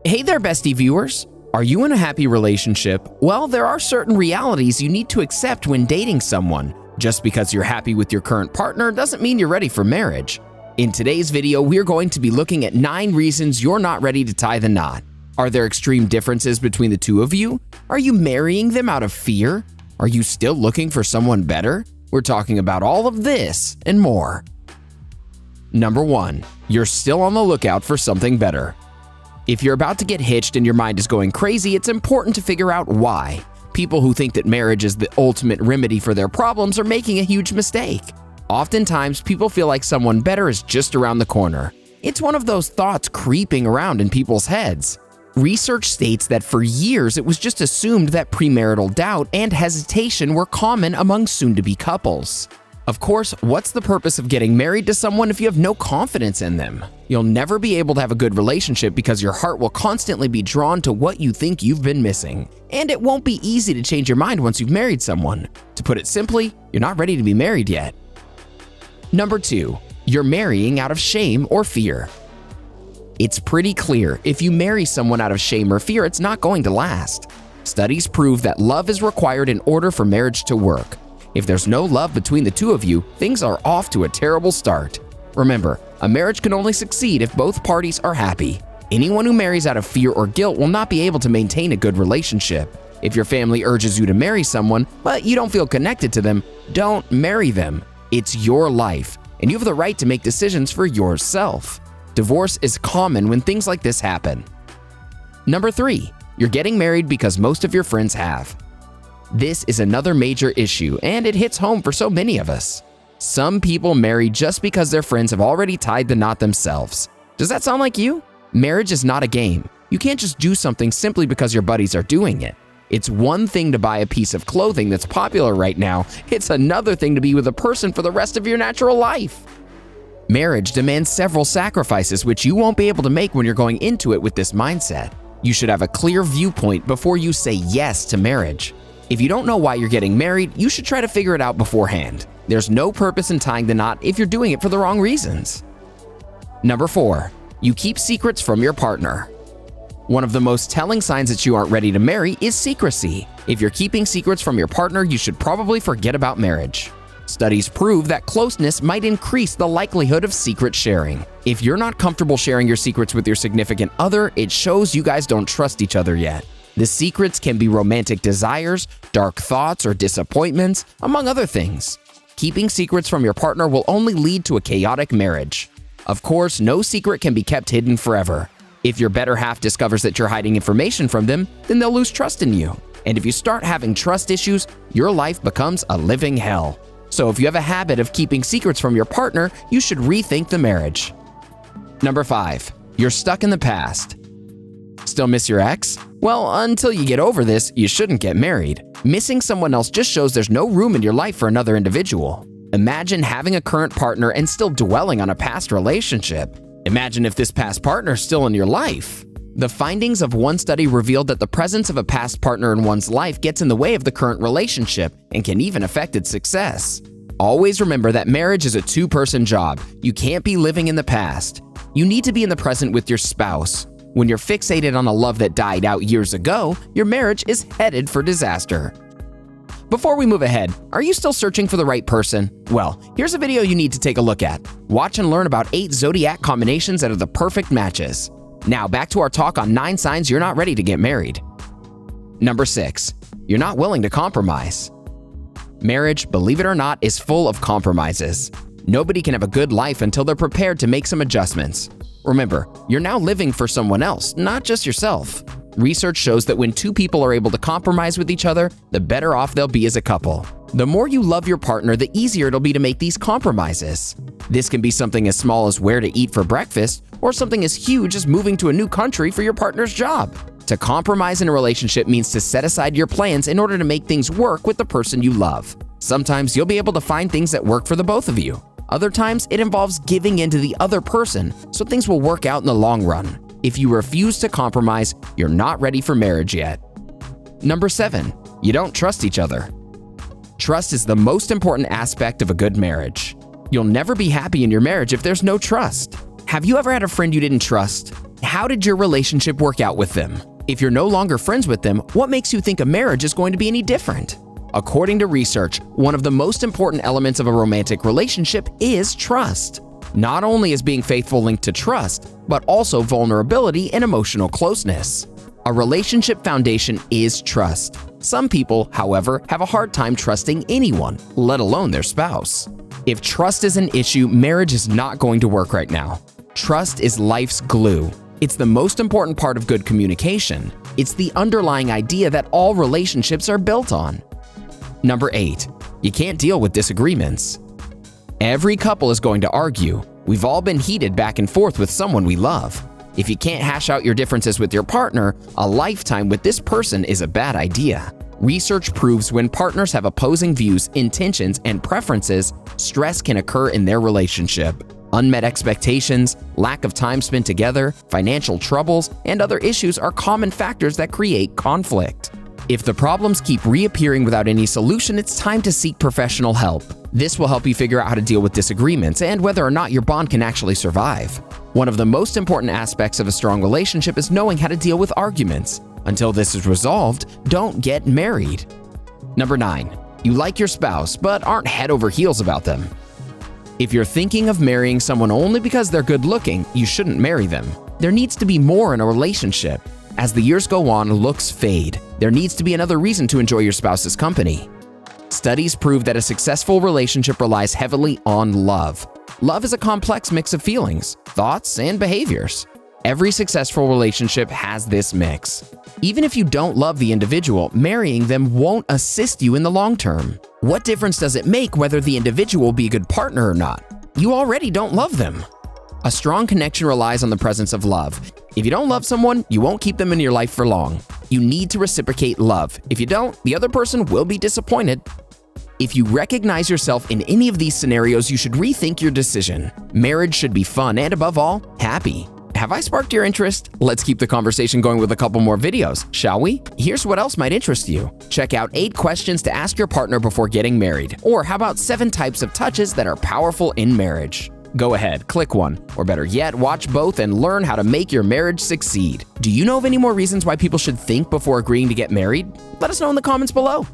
Hey there, Bestie viewers! Are you in a happy relationship? Well, there are certain realities you need to accept when dating someone. Just because you're happy with your current partner doesn't mean you're ready for marriage. In today's video, we're going to be looking at 9 reasons you're not ready to tie the knot. Are there extreme differences between the two of you? Are you marrying them out of fear? Are you still looking for someone better? We're talking about all of this and more. Number 1. You're still on the lookout for something better. If you're about to get hitched and your mind is going crazy, it's important to figure out why. People who think that marriage is the ultimate remedy for their problems are making a huge mistake. Oftentimes, people feel like someone better is just around the corner. It's one of those thoughts creeping around in people's heads. Research states that for years it was just assumed that premarital doubt and hesitation were common among soon-to-be couples. Of course, what's the purpose of getting married to someone if you have no confidence in them? You'll never be able to have a good relationship because your heart will constantly be drawn to what you think you've been missing. And it won't be easy to change your mind once you've married someone. To put it simply, you're not ready to be married yet. Number 2. You're marrying out of shame or fear. It's pretty clear, if you marry someone out of shame or fear, it's not going to last. Studies prove that love is required in order for marriage to work. If there's no love between the two of you, things are off to a terrible start. Remember, a marriage can only succeed if both parties are happy. Anyone who marries out of fear or guilt will not be able to maintain a good relationship. If your family urges you to marry someone, but you don't feel connected to them, don't marry them. It's your life, and you have the right to make decisions for yourself. Divorce is common when things like this happen. Number 3. You're getting married because most of your friends have. This is another major issue, and it hits home for so many of us. Some people marry just because their friends have already tied the knot themselves. Does that sound like you? Marriage is not a game. You can't just do something simply because your buddies are doing it. It's one thing to buy a piece of clothing that's popular right now. It's another thing to be with a person for the rest of your natural life. Marriage demands several sacrifices which you won't be able to make when you're going into it with this mindset. You should have a clear viewpoint before you say yes to marriage. If you don't know why you're getting married, you should try to figure it out beforehand. There's no purpose in tying the knot if you're doing it for the wrong reasons. Number 4. You keep secrets from your partner. One of the most telling signs that you aren't ready to marry is secrecy. If you're keeping secrets from your partner, you should probably forget about marriage. Studies prove that closeness might increase the likelihood of secret sharing. If you're not comfortable sharing your secrets with your significant other, it shows you guys don't trust each other yet. The secrets can be romantic desires, dark thoughts, or disappointments, among other things. Keeping secrets from your partner will only lead to a chaotic marriage. Of course, no secret can be kept hidden forever. If your better half discovers that you're hiding information from them, then they'll lose trust in you. And if you start having trust issues, your life becomes a living hell. So if you have a habit of keeping secrets from your partner, you should rethink the marriage. Number 5. You're stuck in the past. Still miss your ex? Well, until you get over this, you shouldn't get married. Missing someone else just shows there's no room in your life for another individual. Imagine having a current partner and still dwelling on a past relationship. Imagine if this past partner is still in your life. The findings of one study revealed that the presence of a past partner in one's life gets in the way of the current relationship and can even affect its success. Always remember that marriage is a two-person job. You can't be living in the past. You need to be in the present with your spouse. When you're fixated on a love that died out years ago, your marriage is headed for disaster. Before we move ahead, are you still searching for the right person? Well, here's a video you need to take a look at. Watch and learn about 8 zodiac combinations that are the perfect matches. Now back to our talk on 9 signs you're not ready to get married. Number 6. You're not willing to compromise. Marriage, believe it or not, is full of compromises. Nobody can have a good life until they're prepared to make some adjustments. Remember, you're now living for someone else, not just yourself. Research shows that when 2 people are able to compromise with each other, the better off they'll be as a couple. The more you love your partner, the easier it'll be to make these compromises. This can be something as small as where to eat for breakfast, or something as huge as moving to a new country for your partner's job. To compromise in a relationship means to set aside your plans in order to make things work with the person you love. Sometimes you'll be able to find things that work for the both of you. Other times, it involves giving in to the other person, so things will work out in the long run. If you refuse to compromise, you're not ready for marriage yet. Number 7. You don't trust each other. Trust is the most important aspect of a good marriage. You'll never be happy in your marriage if there's no trust. Have you ever had a friend you didn't trust? How did your relationship work out with them? If you're no longer friends with them, what makes you think a marriage is going to be any different? According to research, one of the most important elements of a romantic relationship is trust. Not only is being faithful linked to trust, but also vulnerability and emotional closeness. A relationship foundation is trust. Some people, however, have a hard time trusting anyone, let alone their spouse. If trust is an issue, marriage is not going to work right now. Trust is life's glue. It's the most important part of good communication. It's the underlying idea that all relationships are built on. Number 8, you can't deal with disagreements. Every couple is going to argue. We've all been heated back and forth with someone we love. If you can't hash out your differences with your partner, a lifetime with this person is a bad idea. Research proves when partners have opposing views, intentions, and preferences, stress can occur in their relationship. Unmet expectations, lack of time spent together, financial troubles, and other issues are common factors that create conflict. If the problems keep reappearing without any solution, it's time to seek professional help. This will help you figure out how to deal with disagreements and whether or not your bond can actually survive. One of the most important aspects of a strong relationship is knowing how to deal with arguments. Until this is resolved, don't get married. Number 9, you like your spouse but aren't head over heels about them. If you're thinking of marrying someone only because they're good looking, you shouldn't marry them. There needs to be more in a relationship. As the years go on, looks fade. There needs to be another reason to enjoy your spouse's company. Studies prove that a successful relationship relies heavily on love. Love is a complex mix of feelings, thoughts, and behaviors. Every successful relationship has this mix. Even if you don't love the individual, marrying them won't assist you in the long term. What difference does it make whether the individual will be a good partner or not? You already don't love them. A strong connection relies on the presence of love. If you don't love someone, you won't keep them in your life for long. You need to reciprocate love. If you don't, the other person will be disappointed. If you recognize yourself in any of these scenarios, you should rethink your decision. Marriage should be fun and, above all, happy. Have I sparked your interest? Let's keep the conversation going with a couple more videos, shall we? Here's what else might interest you. Check out 8 questions to ask your partner before getting married. Or how about 7 types of touches that are powerful in marriage? Go ahead, click one. Or better yet, watch both and learn how to make your marriage succeed. Do you know of any more reasons why people should think before agreeing to get married? Let us know in the comments below.